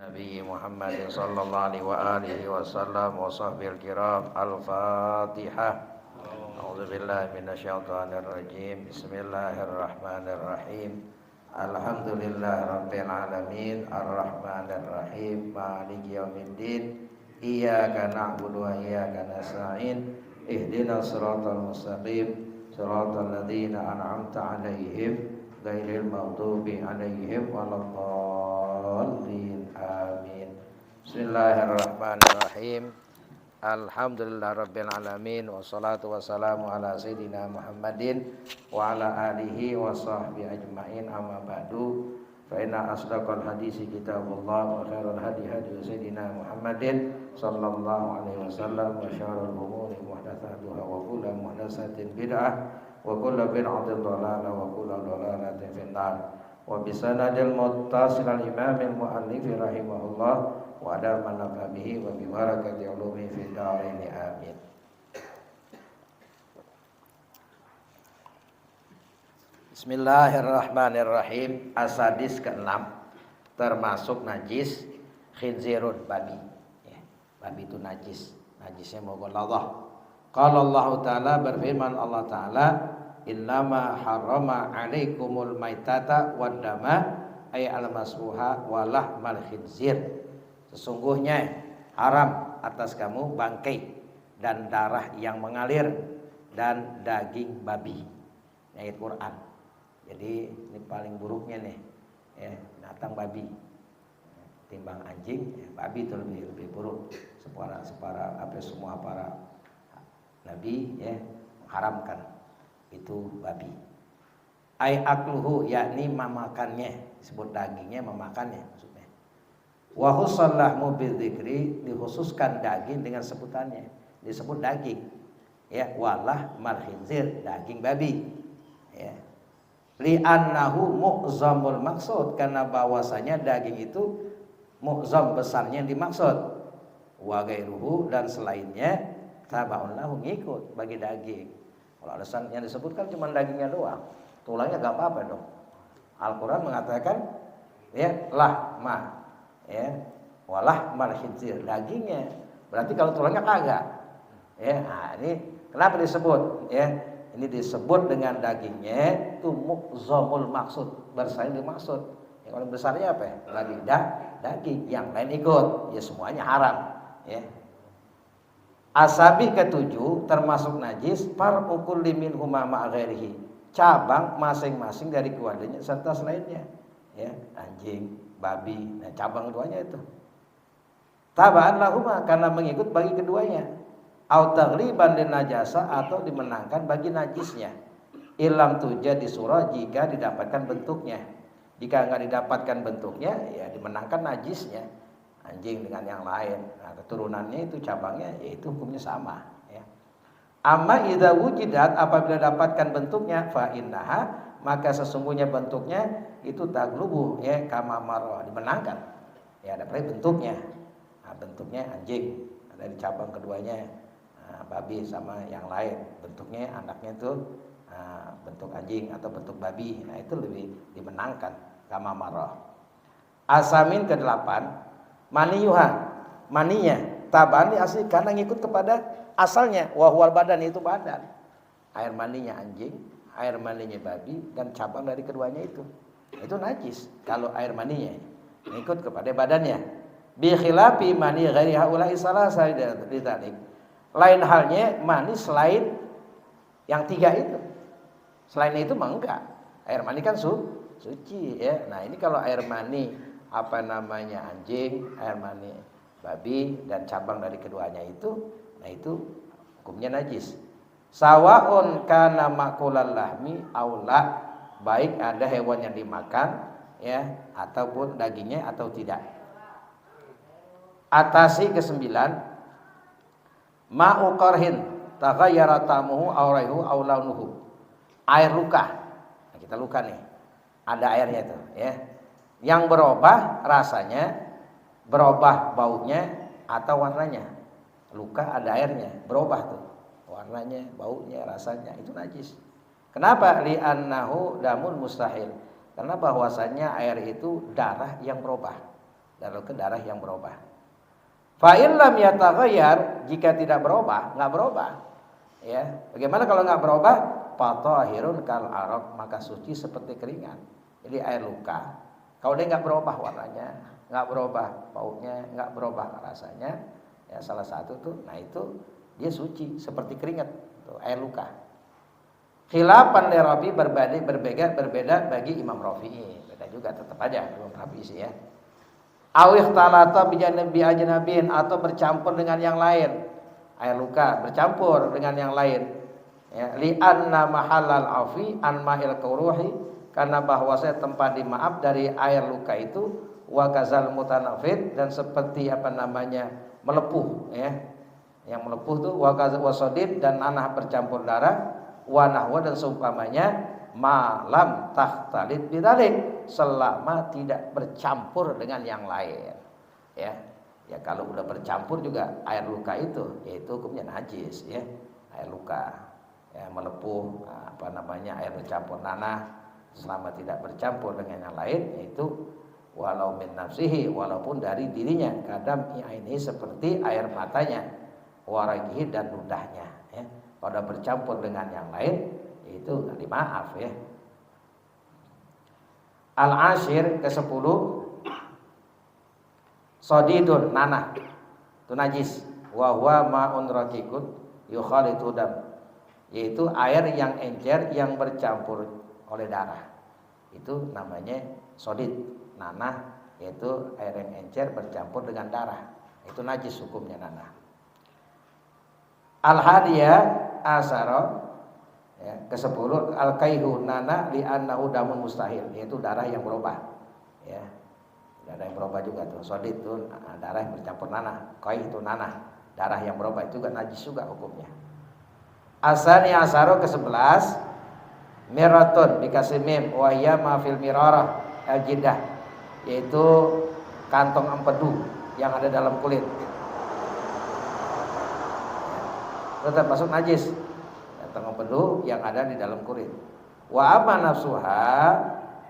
Nabi Muhammad sallallahu alaihi wa alihi wasallam wa sahbihi kiram. Al-Fatihah. A'udzu billahi minasyaitonir rajim. Bismillahirrahmanirrahim. Alhamdulillahirabbil alamin arrahmanir rahim maliki yaumiddin. Iyyaka na'budu wa iyyaka nasta'in. Ihdinas siratal mustaqim. Siratal ladzina an'amta 'alaihim ghairil maghdubi 'alaihim waladdallin. Amin. Bismillahirrahmanirrahim. Alhamdulillahirabbil alamin wassalatu wassalamu ala sayidina Muhammadin wa ala alihi wa sahbihi ajmain. Amma ba'du. Fa inna asdaqal hadisi kitabullah wa khairal hadi hadi sayidina Muhammadin sallallahu alaihi wasallam wa syarrul umuri muhdatsatuha wa kullu muhdatsatin bid'ah wa kullu bid'atin dhalalah wa kullu dhalalatin finnar. Wa bisanadil muttasil al-imam al-muallif rahimahullah wa adal manafabihi wa bi barakati ulumi fid dharain. Amin. Bismillahirrahmanirrahim. Asadis ke-6 termasuk najis khinzirun, babi. Ya, babi itu najis. Najisnya mughalladhah. Qala Allah Ta'ala, berfirman Allah Ta'ala, innama harrama alaikumul maitata wad dama ay al-masfuha wa lahmal khinzir. Sesungguhnya haram atas kamu bangkai dan darah yang mengalir dan daging babi. Ayat Quran. Jadi ini paling buruknya nih, ya, binatang babi. Timbang anjing, ya, babi itu lebih buruk. Semua para nabi ya mengharamkan itu babi. Ai akluhu, yakni memakannya, disebut dagingnya memakannya maksudnya. Wa husallahu bidzikri, dikhususkan daging dengan sebutannya, disebut daging. Ya, walah mal khinzir, daging babi. Ya. Li'annahu mu'zamul maksud, karena bahwasanya daging itu mu'zam, besarnya dimaksud. Wa ghairuhu, dan selainnya tabaun lahu, ngikut bagi daging. Kalau alasan yang disebutkan cuma dagingnya doang, tulangnya gak apa-apa dong. Al-Quran mengatakan ya lahma, ya walah mal khinzir, dagingnya. Berarti kalau tulangnya kagak. Ya, nah ini kenapa disebut? Ya, ini disebut dengan dagingnya itu mu'zamul maksud, besarnya dimaksud. Ya, kalau besarnya apa ya? Lagi daging, yang lain ikut, ya semuanya haram. Ya. Asabi ke-7 termasuk najis farqul limin huma ma'ghairihi, cabang masing-masing dari keduanya serta selainnya. Ya, anjing, babi, nah cabang keduanya itu. Tabaan lahuma, karena mengikut bagi keduanya. Au taghliban lin najasa, atau dimenangkan bagi najisnya. Ilam tuja di surah, jika didapatkan bentuknya. Jika enggak didapatkan bentuknya, ya dimenangkan najisnya. Anjing dengan yang lain, nah, keturunannya itu cabangnya, yaitu hukumnya sama. Ya. Amma idza wujidat, apabila dapatkan bentuknya, fa innaha, maka sesungguhnya bentuknya itu taglubu, ya kama marra, dimenangkan. Ya, ada bentuknya. Nah, bentuknya anjing, ada di cabang keduanya. Nah, babi sama yang lain, bentuknya anaknya itu bentuk anjing atau bentuk babi. Nah, itu lebih dimenangkan kama marra. Asamin ke-8 maniyuha, maninya taban asli karena ngikut kepada asalnya, wahwal badan, itu badan. Air maninya anjing, air maninya babi, dan cabang dari keduanya itu najis kalau air maninya ngikut kepada badannya. Bi khilafi mani ghairi haula'i salasa lidzalik, lain halnya mani selain yang tiga itu. Selain itu mah enggak, air mani kan suci ya. Nah, ini kalau air mani anjing, air mani babi, dan cabang dari keduanya itu, nah itu hukumnya najis. Sawaun kana makulal lahmi aula, baik ada hewan yang dimakan ya ataupun dagingnya atau tidak. Atasi ke-9 ma'u qarhin taghayyara tamuhu aw raihu aw launuhu, air luka. Nah, kita luka nih, ada airnya itu ya, yang berubah rasanya, berubah baunya atau warnanya. Luka ada airnya, berubah tuh warnanya, baunya, rasanya, itu najis. Kenapa? Li'annahu damun mustahil, karena bahwasannya air itu darah yang berubah. ke darah yang berubah. Fa in lam yataghayyar, jika tidak berubah, enggak berubah. Ya, bagaimana kalau enggak berubah? Fatahirun kal araq, maka suci seperti keringat. Jadi air luka, kalau dia enggak berubah warnanya, enggak berubah baunya, enggak berubah rasanya, ya salah satu tuh, nah itu dia suci seperti keringat, tuh air luka. Khilafan li Rabi, berbeda bagi Imam Rafi'i. Beda juga tetap aja Imam Rafi'i sih ya. Aw ikhtalata bi ajnabin, atau bercampur dengan yang lain. Air luka bercampur dengan yang lain. Ya, li anna mahallal afi an ma'il quruhi, karena bahwasanya tempat dimaaf dari air luka itu wa kazal mutanafid, dan seperti melepuh ya. Yang melepuh tuh wa kazal wasodid, dan nanah bercampur darah, wa nahwa, dan seumpamanya, malam tahtalit bidzalik, selama tidak bercampur dengan yang lain. Ya. Ya kalau udah bercampur juga air luka itu, yaitu hukumnya najis ya. Air luka ya melepuh, air bercampur nanah, selama tidak bercampur dengan yang lain, yaitu walau min nafsihi, walaupun dari dirinya, kadam ini seperti air matanya, waragihi, dan ludahnya ya. Kalau bercampur dengan yang lain, itu dimaaf ya. Al-ashir, ke-10, sodidun, nanah, itu najis. Wa huwa ma'un raqiqun yukhalitu dam, yaitu air yang encer yang bercampur oleh darah. Itu namanya sodid, nanah, yaitu air yang encer bercampur dengan darah. Itu najis hukumnya nanah. Al-hadiyah asara, ya, ke-10, al-kaihu, nanah li annahu damun mustahil, yaitu darah yang berubah. Ya. Darah yang berubah juga tuh. Sodid itu darah yang bercampur nanah. Kai itu nanah, darah yang berubah, itu juga najis juga hukumnya. Asani asaro, ke-11, miratun, dikasih mim, wahya mafil mirarah al-jidah, yaitu kantong empedu yang ada dalam kulit. Tetap masuk najis, kantong empedu yang ada di dalam kulit. Wa amma nafsuha,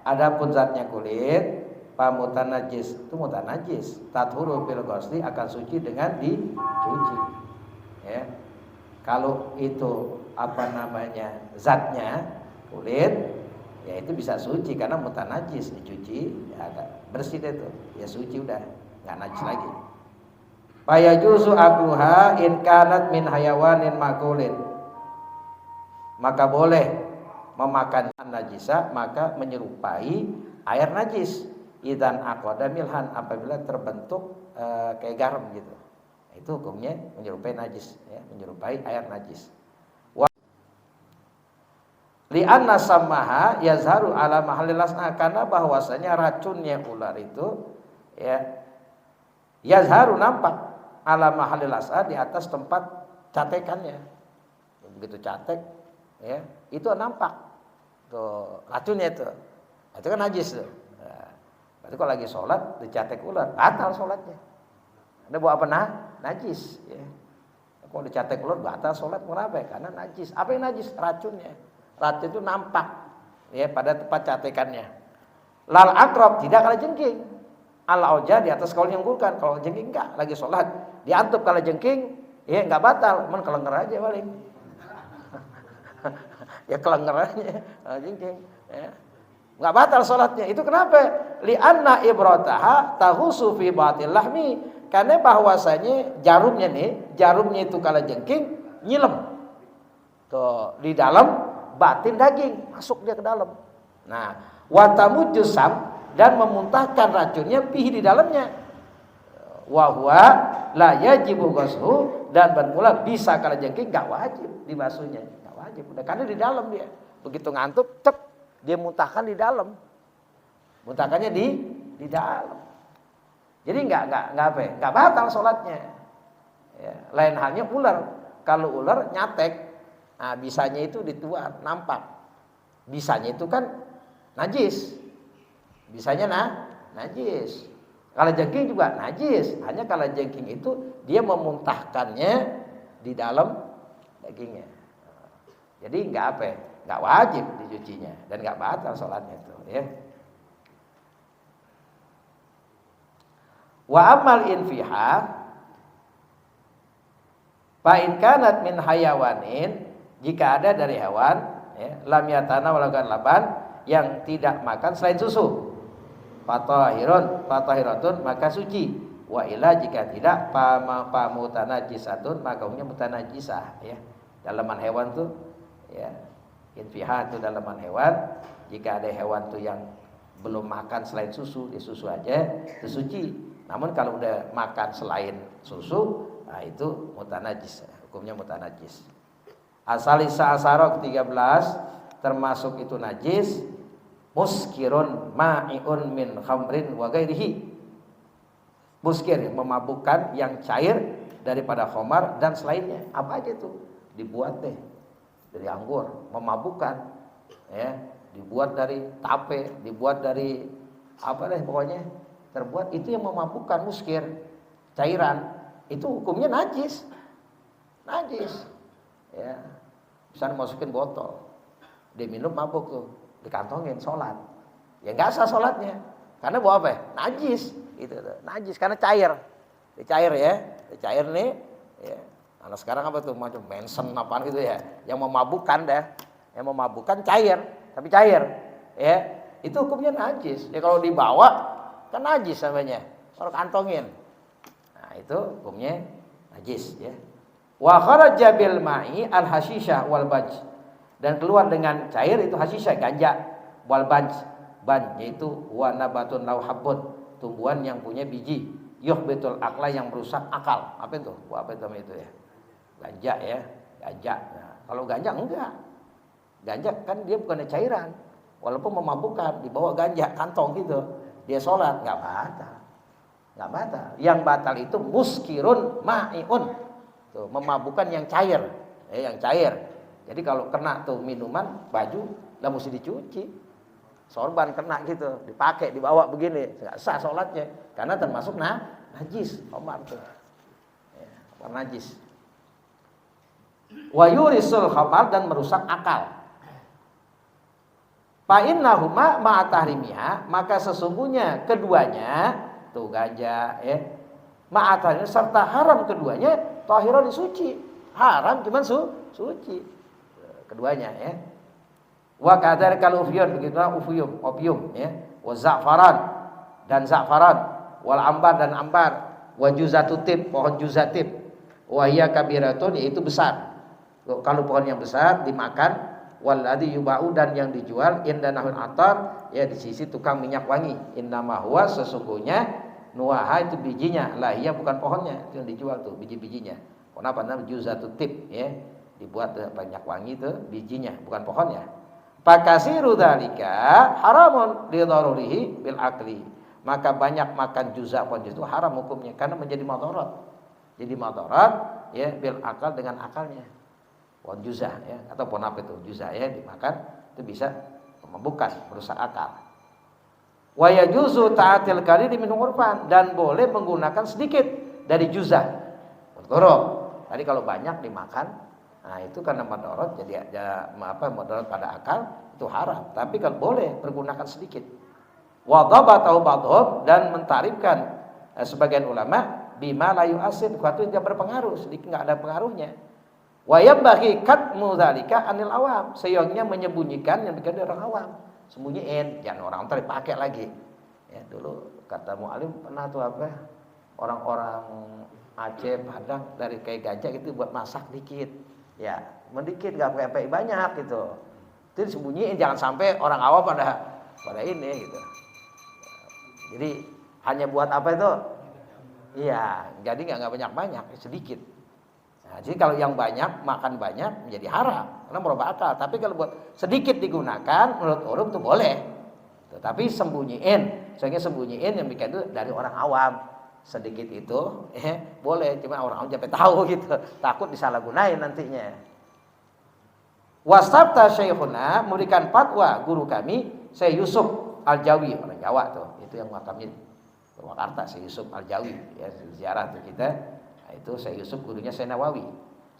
adapun zatnya kulit, pamutan najis, itu mutan najis. Tathuru bil ghusli, akan suci dengan dicuci. Ya. Kalau itu zatnya kulit, ya itu bisa suci karena mutan najis, dicuci ya agak bersih deh tuh, ya suci udah, nggak najis lagi. Fayajuzu akluha in kanat min hayawanin makulin, maka boleh memakan najisa, maka menyerupai air najis. Idan aqada milhan, apabila terbentuk kayak garam gitu. Itu hukumnya menyerupai najis ya, menyerupai air najis. Wa li'anna samaha yazharu ala mahallil lasna, karena bahwasanya racunnya ular itu ya yazharu, nampak, ala mahallil lasna, di atas tempat catekannya. Begitu catek ya, itu nampak tuh racunnya itu. Itu kan najis tuh. Nah, berarti kalau lagi sholat dicatek ular, batal sholatnya. Ada buat apa najis ya. Kalau dicatek ular batal sholat, kenapa? Karena najis. Apa yang najis? Racunnya. Racun itu nampak ya pada tempat catekannya. Lal akrab, tidak kalau jengking. Al auja, di atas kaul yang gulkan. Kalau jengking enggak, lagi sholat diantup. Kalau jengking ya enggak batal, cuman kelenger aja paling. Ya kelenger aja jengking ya. Enggak batal sholatnya. Itu kenapa? Li'anna ibrataha tahusu fi batil lahmi, karena bahwasanya jarumnya itu kalau jengking nyilem tuh di dalam batin daging, masuk dia ke dalam. Nah, watamu jusam, dan memuntahkan racunnya pihi di dalamnya. Wa huwa la yajibu ghuslu, dan bermula bisa kalau jengking enggak wajib dibasuhnya, enggak wajib. Udah karena di dalam dia. Begitu ngantuk, cep, dia muntahkan di dalam. Muntahkannya di dalam. Jadi enggak batal sholatnya. Ya, lain halnya ular. Kalau ular nyatek, nah bisanya itu dituar, nampak. Bisanya itu kan najis. Bisanya najis. Kalau jengking juga najis. Hanya kalau jengking itu dia memuntahkannya di dalam dagingnya. Jadi enggak wajib dicucinya dan enggak batal sholatnya itu. Ya. Wa amal infiha fa in kanat min hayawanin, jika ada dari hewan ya, lam yatana walagan laban, yang tidak makan selain susu, fatahiratun maka suci, wa ila jika tidak pamutanajisatun maka hukumnya mutanajisah ya. Dalaman hewan tuh ya, infiha itu dalaman hewan, jika ada hewan tuh yang belum makan selain susu, dia susu aja itu suci. Namun kalau udah makan selain susu, nah itu mutanajis, hukumnya mutanajis. Asalisa asarok 13 termasuk itu najis, muskirun ma'iun min khamrin wa ghairihi. Muskir memabukkan yang cair daripada khamar dan selainnya. Apa aja itu? Dibuat deh dari anggur, memabukkan ya, dibuat dari tape, dibuat dari apa deh pokoknya, terbuat itu yang memabukkan, muskir, cairan, itu hukumnya najis. Najis. Ya. Misalnya masukin botol, diminum mabuk tuh, dikantongin sholat, ya nggak sah sholatnya, karena bawa apa? Najis, itu najis karena cair, dicair ya, dicair nih, ya. Karena sekarang apa tuh macam Manson apaan gitu ya, yang memabukkan dah, yang memabukkan cair, tapi cair, ya, itu hukumnya najis. Ya kalau dibawa kan najis namanya, kalau kantongin, nah itu hukumnya najis ya. Wa kharaja bil ma'i al hashisha wal baj, dan keluar dengan cair itu hashisha ganja, wal baj ban yaitu wa nabatun lau habbun, tumbuhan yang punya biji, yuhbitul akla yang merusak akal. Apa itu? Apa itu namanya itu ya? Ganja ya, ganja. Nah, kalau ganja enggak. Ganja kan dia bukan cairan, walaupun memabukkan, dibawa ganja kantong gitu, dia sholat nggak batal, nggak batal. Yang batal itu muskirun ma'iun. Tuh, memabukkan yang cair, yang cair. Jadi kalau kena tuh minuman, baju lah mesti dicuci. Sorban kena gitu, dipakai, dibawa begini, nggak sah sholatnya, karena termasuk najis, khamar tuh, ya, najis. Wa yurisul khamar, dan merusak akal. Fa innahuma ma'atahrimiha, maka sesungguhnya keduanya, tuh ganja, ya, ma'atahrimiha serta haram keduanya. Tahiran suci, haram cuman suci keduanya ya. Wa kadzalika ufyun, begitulah opium ya, wa za'faran dan za'faran, wal ambar dan ambar, wa juzatutib, pohon juzatib, wa hiya kabiratun, yaitu besar. Kalau pohon yang besar dimakan, waladhi yuba'u, dan yang dijual indanahul atar, ya di sisi tukang minyak wangi. Innama huwa, sesungguhnya nuaha itu bijinya, lah iya bukan pohonnya, itu yang dijual tuh biji-bijinya. Kenapa? Namanya juzatut tib ya, dibuat banyak wangi itu bijinya, bukan pohonnya. Fakasiru dzalika haramun li darurihi bil akli, maka banyak makan juzah pohon itu haram hukumnya karena menjadi madarat. Jadi madarat ya bil akal, dengan akalnya. Pohon juzah ya, atau pohon apa itu juzah ya, dimakan itu bisa memabukkan, merusak akal. Wa yajuzu ta'atil qalil min urfan, dan boleh menggunakan sedikit dari juzah. Mudorot. Tadi kalau banyak dimakan, nah itu karena madarat, jadi ada madarat pada akal, itu haram. Tapi kalau boleh pergunakan sedikit. Wa dhabatahu ba'dhum, dan mentarifkan sebagian ulama bima la yu'asir, suatu yang tidak berpengaruh, sedikit enggak ada pengaruhnya. Wa yambaghi katmu dzalika anil awam, seyogyanya menyembunyikan yang dari orang awam. Sembunyiin, jangan orang ntar dipakai lagi. Ya, dulu kata mu'alim pernah tuh apa, orang-orang Aceh, Padang dari kayak ganja gitu buat masak dikit. Ya, mendikit nggak pakai banyak gitu. Itu disembunyiin, jangan sampai orang awam pada ini gitu. Jadi hanya buat apa itu? Iya, jadi nggak banyak-banyak, sedikit. Nah, jadi kalau yang banyak, makan banyak menjadi haram karena merubah akal. Tapi kalau buat sedikit digunakan, menurut uruf itu boleh. Tapi sembunyiin, soalnya sembunyiin yang bikin itu dari orang awam. Sedikit itu boleh, cuma orang awam sampai tahu gitu, takut disalahgunain nantinya. Wasabta syekhuna, memberikan fatwa guru kami Syekh Yusuf Al-Jawi, orang Jawa tuh, itu yang makamnya Purwakarta, Syekh Yusuf Al-Jawi ya, ziarah tuh kita. Itu Syekh Yusuf gurunya Syekh Nawawi.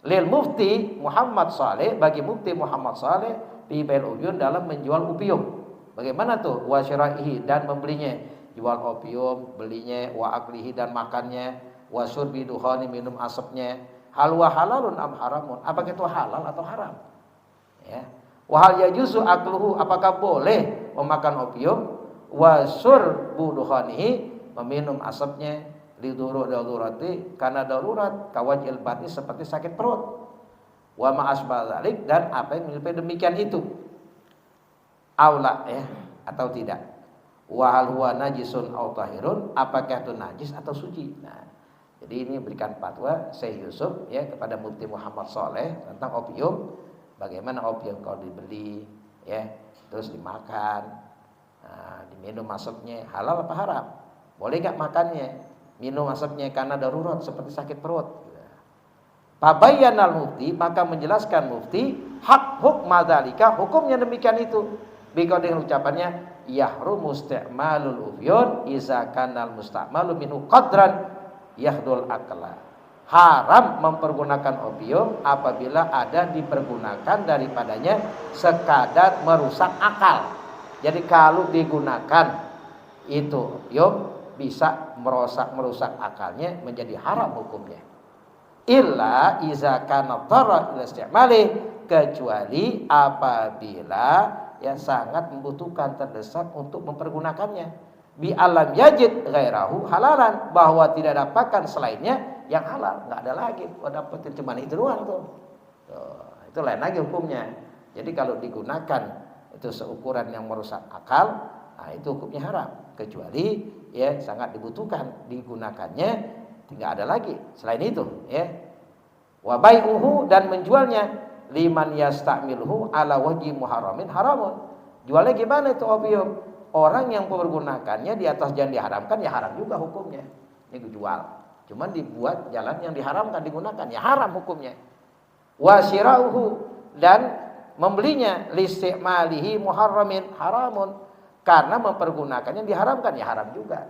Lil mufti Muhammad Saleh, bagi mufti Muhammad Saleh fi bail uyun, dalam menjual opium. Bagaimana tuh? Wa syira'ihi, dan membelinya. jual opium, belinya, wa aklihi dan makannya, wa syurbi dukhani minum asapnya, hal wa halalun am haramun, apakah itu halal atau haram? Ya. Wa hal yajuzu akluhu, apakah boleh memakan opium, wa syurbu dukhanihi, meminum asapnya, lidururati karena darurat, kawajil batin seperti sakit perut, wa ma'asbal dzalik dan apa yang menyerupai demikian itu, aula ya atau tidak, wa hal huwa najisun aw tahirun, apakah itu najis atau suci. Nah, jadi ini berikan fatwa Syekh Yusuf ya kepada Mufti Muhammad Saleh tentang opium, bagaimana opium kalau dibeli ya terus dimakan, nah, diminum asapnya, halal apa haram? Boleh enggak makannya, minum asapnya karena darurat seperti sakit perut? Fabayyanal mufti, maka menjelaskan mufti hak hukma dzalika, hukumnya demikian itu. Bika dengan ucapannya yahrumu isti'malul ufyun iza kanal musta'malu minhu qadran yahdul akla. Haram mempergunakan opium apabila ada dipergunakan daripadanya sekadar merusak akal. Jadi kalau digunakan itu opium bisa merusak akalnya, menjadi haram hukumnya. Illa iza kana dharra ila isti'mali, kecuali apabila yang sangat membutuhkan, terdesak untuk mempergunakannya. Bi alam yajid ghairahu halalan, bahwa tidak dapatkan selainnya yang halal, enggak ada lagi. Oh, dapetin cuma itu doang tuh. Itu lain lagi hukumnya. Jadi kalau digunakan itu seukuran yang merusak akal, nah itu hukumnya haram, kecuali ya sangat dibutuhkan digunakannya, tidak ada lagi selain itu ya. Wa bai'uhu, dan menjualnya, liman yastamilhu ala wajhi muharramin haramun. Jualnya gimana itu opium? Orang yang mempergunakannya di atas jalan diharamkan, ya haram juga hukumnya. Ini jual, cuman dibuat jalan yang diharamkan digunakan, ya haram hukumnya. Wa syirauhu, dan membelinya, listimalihi muharramin haramun, karena mempergunakannya diharamkan, ya haram juga.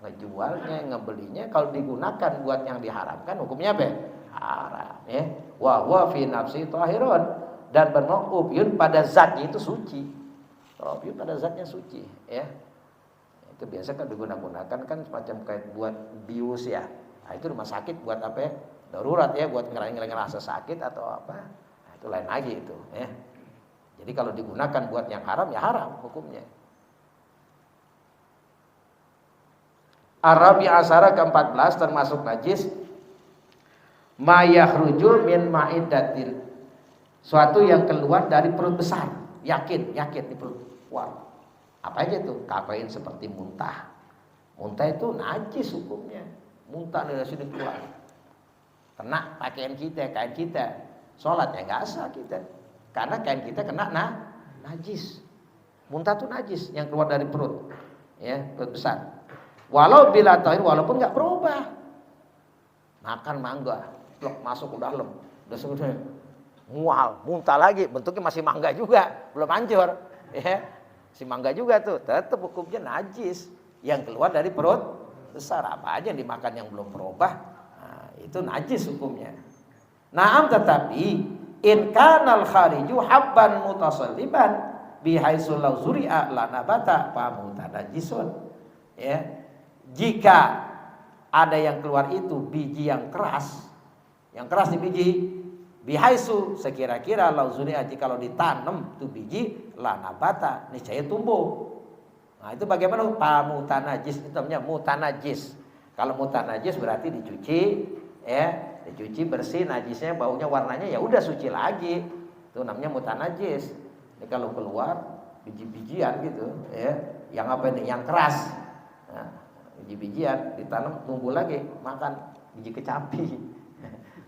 Ngejualnya, ngebelinya kalau digunakan buat yang diharamkan, hukumnya apa? Haram ya. Wa huwa fi nafsi tahirun, dan benar opium pada zatnya itu suci. Opium pada zatnya suci ya. Itu biasa kan digunakan kan semacam kayak buat bius ya. Nah, itu rumah sakit buat apa ya? Darurat ya, buat ngilangin rasa sakit atau apa. Nah, itu lain lagi itu ya. Jadi kalau digunakan buat yang haram, ya haram hukumnya. Arabi asara ke-14 termasuk najis, ma yakhruju min ma'iddatin, suatu yang keluar dari perut besar, yakin di perut. Wah, apa aja tuh? Kafein seperti muntah. Muntah itu najis hukumnya. Muntah dari sini keluar, kena pakaian kita, kain kita, sholat ya nggak sah kita, karena kain kita kena najis. Muntah itu najis yang keluar dari perut, ya perut besar. Walau bila tahir, walaupun nggak berubah. Makan mangga, plok masuk ke dalam, udah sudah mual, muntah lagi, bentuknya masih mangga juga, belum hancur, ya, si mangga juga tuh, tetap hukumnya najis yang keluar dari perut besar. Apa aja yang dimakan yang belum berubah, nah, itu najis hukumnya. Naam, tetapi in kanal khariju habban mutasalliban bihaisul law zuri'a la nabata fa mutanajisun, ya. Jika ada yang keluar itu biji yang keras di biji, bihaisu sekira-kira lauzuri'a, kalau ditanam itu biji, la nabata niscaya tumbuh. Nah itu bagaimana? Pamutanajis, itu namanya mutanajis. Kalau mutanajis berarti dicuci, ya, dicuci bersih, najisnya baunya warnanya ya udah suci lagi. Itu namanya mutanajis. Ini kalau keluar biji-bijian gitu, ya, yang apa ini? Yang keras. Nah, biji-bijian ditanam tumbuh lagi, makan biji kecapi.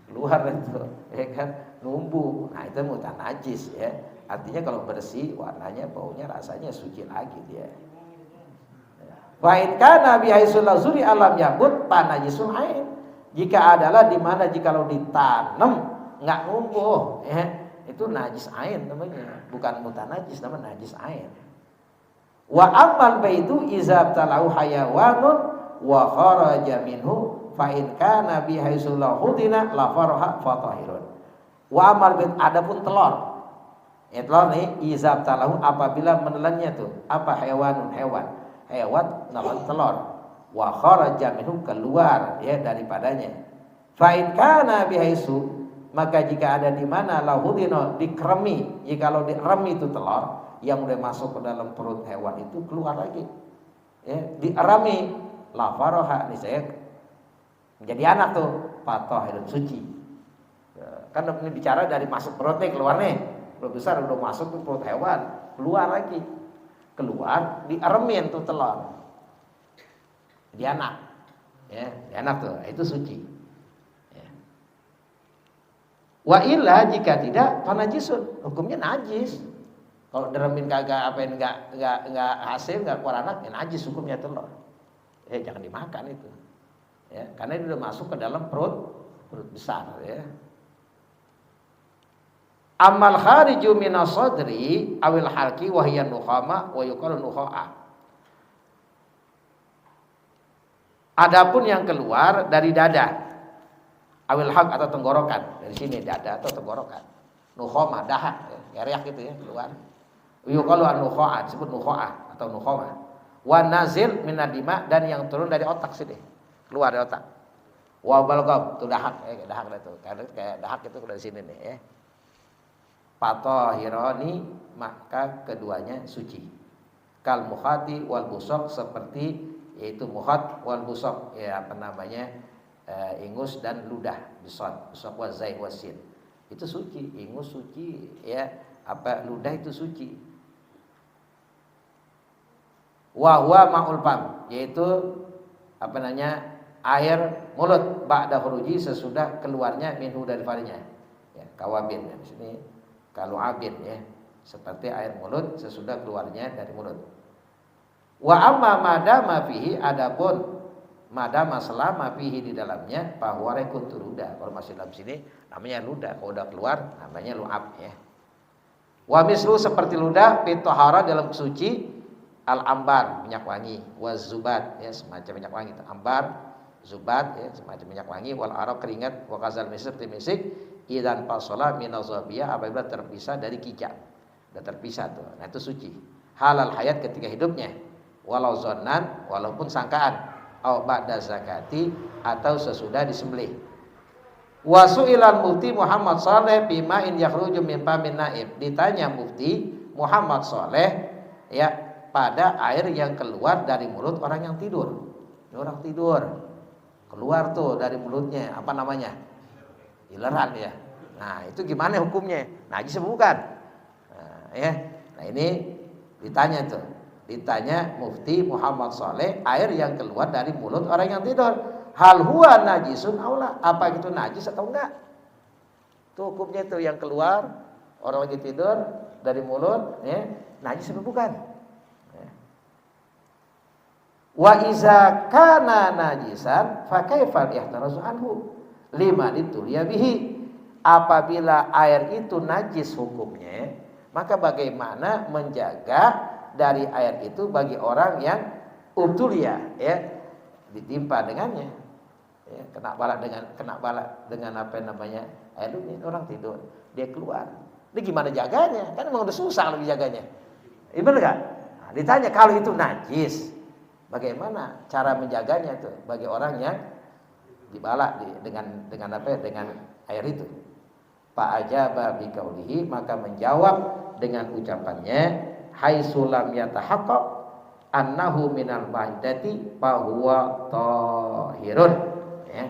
Keluar itu, ya kan, numbuh. Nah itu mutanajis ya. Artinya kalau bersih, warnanya, baunya, rasanya suci lagi dia. Wa in kana bi haisul lazuri alam yaqut panajisun ain. Jika adalah di mana jikalau ditanam enggak numbuh, ya, itu najis ain namanya, bukan mutanajis, namanya najis ain. Wa ammal baitu iza talau hayawanun wa kharaja minhu fa in kana bi haisul lahudina la farha fatahirun. Wa ammal bait, adapun telur. Ya, telur nih izab talahu apabila menelannya tuh apa hewan. hewan naon telur. Wa kharaja minhu keluar ya daripadanya. Fa in kana bihaisu, maka jika ada di mana lahudino dikremi, jikalau diremi itu telur yang udah masuk ke dalam perut hewan itu keluar lagi. Ya, diremi la faraha nih saya menjadi anak tuh fatahirun suci. Kan ini bicara dari masuk perut nih keluar nih. Perut besar udah masuk ke perut hewan, keluar lagi. Keluar diremin tuh telur. Di anak. Ya, di anak tuh, itu suci. Ya. Wa illa jika tidak panajisun, hukumnya najis. Kalau diremin kagak apa yang enggak hasil, enggak keluar anak, ya najis hukumnya telur. Ya jangan dimakan itu. Ya, karena itu udah masuk ke dalam perut besar ya. Amal khariju minas sadri awil halqi wa hiya nukhama wa yuqalu nukhaa. Adapun yang keluar dari dada awil halq atau tenggorokan, dari sini dada atau tenggorokan. Nukhama dahak ya, riak gitu ya keluar. Yuqalu an-nukhaa, disebut nukhaa atau nukhama. Wa nazil minadima dan yang turun dari otak sini. Keluar dari otak. Wa balgham itu dahak dahak itu. Kayak dahak itu dari sini nih ya. Fatahirani maka keduanya suci. Kal mukhati wal busok seperti yaitu muhat wal busok ya apa namanya ingus dan ludah bisad busok wa zai wasin itu suci, ingus suci ya apa ludah itu suci. Wa huwa ma'ul fam yaitu apa namanya air mulut ba'da khuruji sesudah keluarnya minhu dari farinya ya kawabin ya, di sini kalau abin ya seperti air mulut sesudah keluarnya dari mulut. Wa amma madama fihi adapun madama selama fihi di dalamnya bahwa rekun ludah. Kalau masih dalam sini namanya ludah, kalau udah keluar namanya lu'ab ya. Wa mislu seperti ludah fi tahara dalam suci al ambar minyak wangi, wa zubat ya semacam minyak wangi itu ambar, zubat ya semacam minyak wangi, wal araq keringat, wa kazal misr timisik idan fasola minazabiyah apabila terpisah dari kijang. Sudah terpisah tuh. Nah itu suci. Halal hayat ketika hidupnya. Walau zonnan walaupun sangkaan. Au ba'da zakati atau sesudah disembelih. Wa su'ilal mufti Muhammad Saleh bima in yakhruju min famin naib. Ditanya mufti Muhammad Saleh ya pada air yang keluar dari mulut orang yang tidur. Orang tidur. Keluar tuh dari mulutnya apa namanya? Ileran ya. Nah itu gimana hukumnya? Najis apa bukan? Nah, ya. Nah ini ditanya tuh. Ditanya mufti Muhammad Saleh air yang keluar dari mulut orang yang tidur. Hal huwa najisun aula. Apa itu najis atau enggak? Itu hukumnya itu yang keluar orang lagi tidur dari mulut ya. Najis apa bukan? Ya. Wa iza kana najisan fa kaifal ihtirazu anhu? Lima ditulia bihi. Apabila air itu najis hukumnya, maka bagaimana menjaga dari air itu bagi orang yang ubtulia ya ditimpa dengannya ya, kena balak dengan apa namanya air ini orang tidur dia keluar. Ini gimana jaganya? Kan memang udah susah lebih jaganya. Iya benar enggak? Nah, ditanya kalau itu najis, bagaimana cara menjaganya itu bagi orang yang dibalak dengan apa ya, dengan air itu. Pak ajaba bi qaulihi maka menjawab dengan ucapannya haitsulam yatahaqqaq annahu minal maidati fa huwa tahirun ya.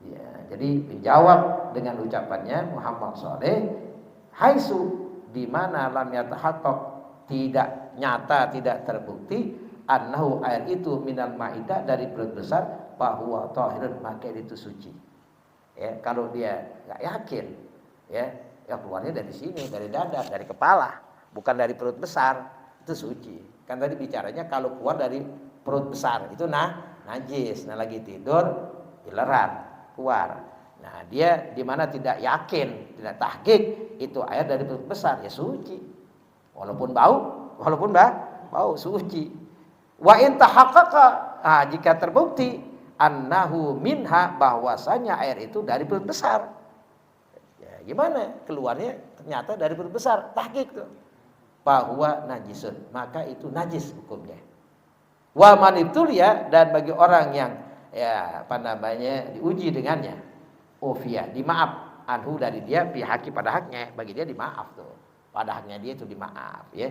Ya, jadi menjawab dengan ucapannya Muhammad Saleh haitsu di mana lam yatahaqqaq tidak nyata tidak terbukti annahu air itu minal maidah dari perut besar fa huwa tahirun maka itu suci. Ya, kalau dia enggak yakin ya keluarnya dari sini, dari dada, dari kepala, bukan dari perut besar, itu suci. Kan tadi bicaranya kalau keluar dari perut besar itu najis. Nah lagi tidur ileran keluar. Nah dia di mana tidak yakin, tidak tahqiq itu air dari perut besar ya suci. Walaupun bau suci. Wa in tahaqqaqa jika terbukti annahu minha bahwasanya air itu dari perut besar. Gimana keluarnya ternyata dari perut besar tahqiq tuh bahwa najisun maka itu najis hukumnya Wa man ibtuliya, dan bagi orang yang diuji dengannya, ufia, dimaaf, anhu dari dia, pihaki pada haknya, bagi dia dimaaf tuh. Pada haknya dia itu dimaaf ya.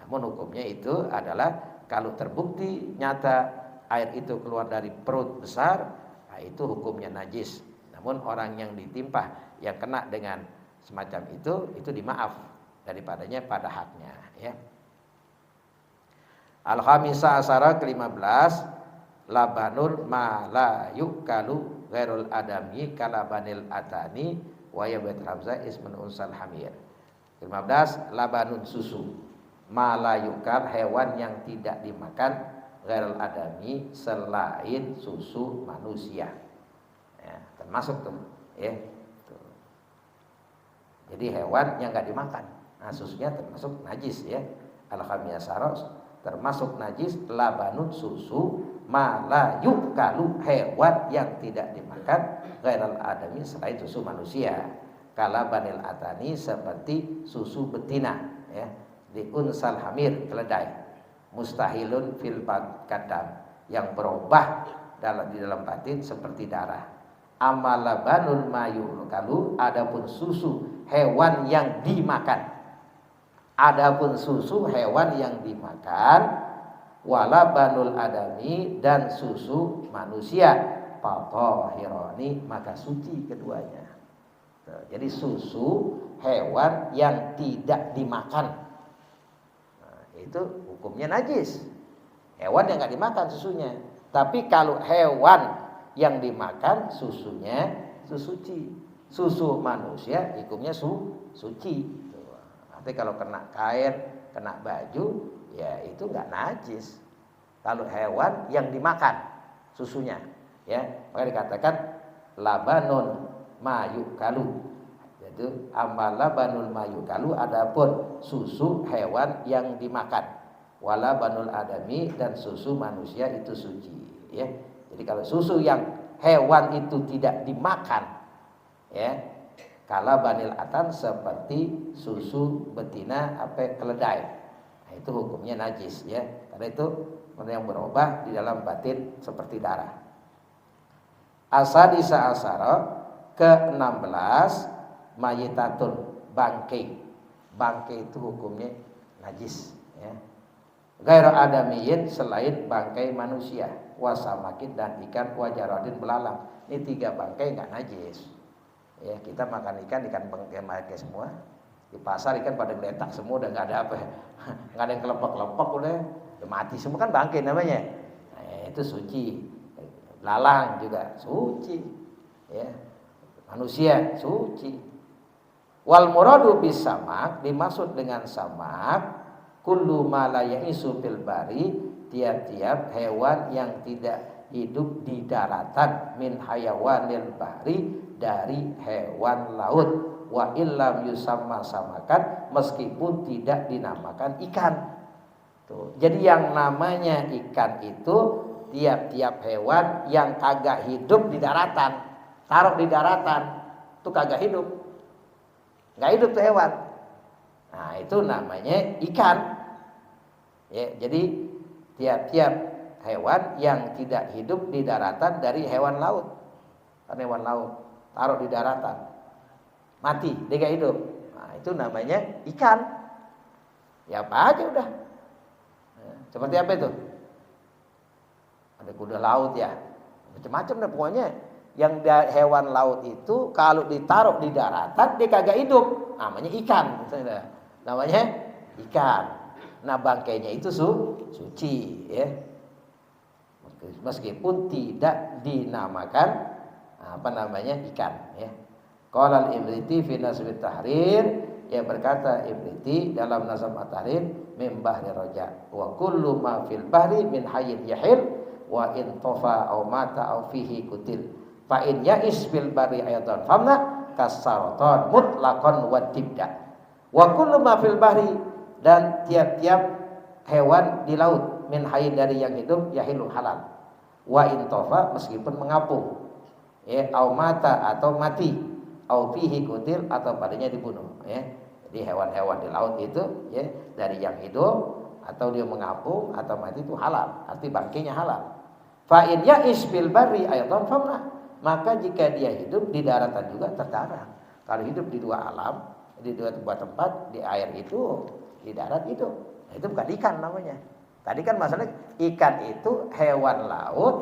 Namun hukumnya itu adalah kalau terbukti nyata air itu keluar dari perut besar, nah itu hukumnya najis. Namun orang yang ditimpah yang kena dengan semacam itu dimaaf daripadanya pada haknya ya. Al-khamisah asara ke-15, labanul ma la yukalu ghairul adami kalabanil atani wa yabit hamzah ismun unsal hamir. 15, labanun susu, ma la yukal, hewan yang tidak dimakan, ghairul adami, selain susu manusia ya, termasuk tuh ya tuh. Jadi hewan yang enggak dimakan, nah susunya termasuk najis ya. Al-khamisah termasuk najis, labanun susu, mala yukalu, hewan yang tidak dimakan, ghairul adami, selain susu manusia, kalabanil atani, seperti susu betina ya, di unsal hamir, keledai, mustahilun fil kadam, yang berubah di dalam batin seperti darah. Amalabanul mayukalu, adapun susu hewan yang dimakan, adapun susu hewan yang dimakan, wala banul adami, dan susu manusia, fatahirani, maka suci keduanya. Jadi susu hewan yang tidak dimakan, nah, itu hukumnya najis. Hewan yang nggak dimakan susunya. Tapi kalau hewan yang dimakan susunya itu suci. Susu manusia hukumnya suci. Tapi kalau kena kain, kena baju, ya itu nggak najis. Kalau hewan yang dimakan susunya, ya maka dikatakan labanun mayukalu. Jadi amal labanul mayukalu, adapun susu hewan yang dimakan, wala banul adami, dan susu manusia itu suci. Ya, jadi kalau susu yang hewan itu tidak dimakan, ya. Kala banil atan, seperti susu betina keledai, nah, itu hukumnya najis ya, karena itu yang berubah di dalam batin seperti darah. Asadisa asara ke-16, mayitatun, bangkai. Bangkai itu hukumnya najis ya. Ghairu adamiyin, selain bangkai manusia, wasamakin, dan ikan, wajarodin, belalang. Ini 3 bangkai enggak najis. Ya, kita makan ikan bangkai semua. Di pasar ikan pada geletak semua, udah enggak ada apa. Enggak ada yang kelepek-kelepek, udah mati semua, kan bangkai namanya. Nah, itu suci. Belalang juga suci. Ya. Manusia suci. Wal muradu bis samak, dimaksud dengan samak kullu ma la ya'isu fil bari, tiap-tiap hewan yang tidak hidup di daratan, min hayawanil bahri, dari hewan laut, wa illam yusamma samakan, meskipun tidak dinamakan ikan. Tuh. Jadi yang namanya ikan itu tiap-tiap hewan yang kagak hidup di daratan, taruh di daratan, itu kagak hidup, nggak hidup tuh hewan. Nah itu namanya ikan. Ya, jadi tiap-tiap hewan yang tidak hidup di daratan dari hewan laut, kan hewan laut taruh di daratan, mati, dia gak hidup. Nah, itu namanya ikan. Ya apa aja udah. Nah, seperti apa itu? Ada kuda laut ya, macam-macam deh pokoknya. Yang hewan laut itu kalau ditaruh di daratan dia kagak hidup, namanya ikan. Namanya ikan. Nah bangkainya itu suci ya. Meskipun tidak dinamakan ikan ya. Qala al-Ibriti fi Nazm at-Tahrir, yang berkata Ibriti dalam Nazm at-Tahrir, min bahri raja wa kullu ma fil bahri min hayyin yahil wa in tafa aw mata aw fihi kutil fa in ya'is fil bahri ayatan famna kasaraton mutlaqan wa tibda wa kullu ma fil bahri, dan tiap-tiap hewan di laut, min hayyin, dari yang hidup, yahilu, halal, wa in tafa, meskipun mengapung, ya, au mata, atau mati, au fihi kutil, atau padanya dibunuh ya. Jadi hewan-hewan di laut itu ya, dari yang hidup atau dia mengapung atau mati itu halal, arti bangkainya halal. Fa in ya'ish fil barri ayatan famna, maka jika dia hidup di daratan juga terlarang. Kalau hidup di dua alam, di dua tempat, di air itu, di darat itu, nah, itu bukan ikan namanya. Tadi kan masalah ikan itu hewan laut,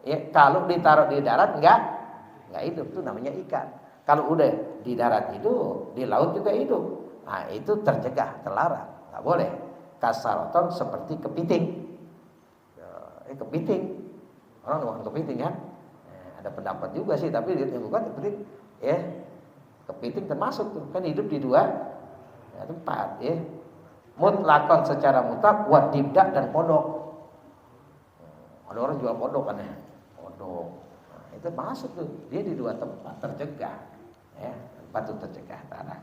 ya, kalau ditaruh di darat enggak hidup, itu namanya ikan. Kalau udah di darat hidup, di laut juga hidup, nah itu tercegah, terlarang, nggak boleh. Kasaroton seperti kepiting, kepiting, orang makan kepiting kan, ada pendapat juga sih, tapi bukan kepiting, ya, kepiting termasuk tuh, kan hidup di dua tempat, ya. Mutlakon secara mutlak, wadibdak dan kodok. Ada orang jual kodok kan ya, kodok, nah, itu masuk tuh, dia di dua tempat tercegah, ya, tempat itu tercegah tanah.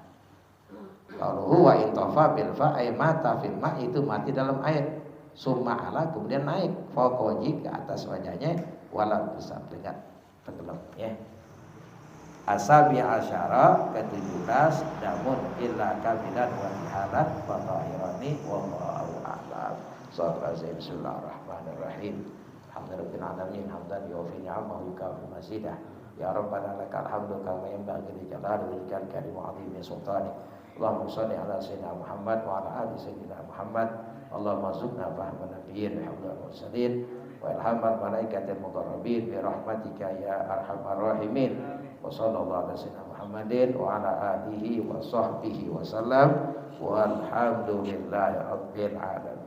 Kalau huwa intofa bil fa ay mata fil ma, itu mati dalam air. Summa ala, kemudian naik faqoji ke atas wajahnya, walau bisa dengan tenggelam, ya. Asabi asyara ke-17, namun illa kamilan wa ihalat wa tahirani wallahu a'lam. Bismillahirrahmanirrahim. Alhamdulillahil alamin hamdan yufi ni'amahu yukafi masidah. Ya Rabbana lakal hamdu kama yanbaghi li jalali wajhikal karim wa 'azimi sultanik. Allahumma shalli ala sayyidina Muhammad wa ala ali sayyidina Muhammad. Allahumma zukna fahman nabiyyin wa hamdal mursalin wa ilhamal malaikatil muqarrabin bi rahmatika ya arhamar rahimin. Wa sallallahu ala sayyidina Muhammadin wa ala alihi wa sahbihi wa sallam walhamdulillahi rabbil alamin.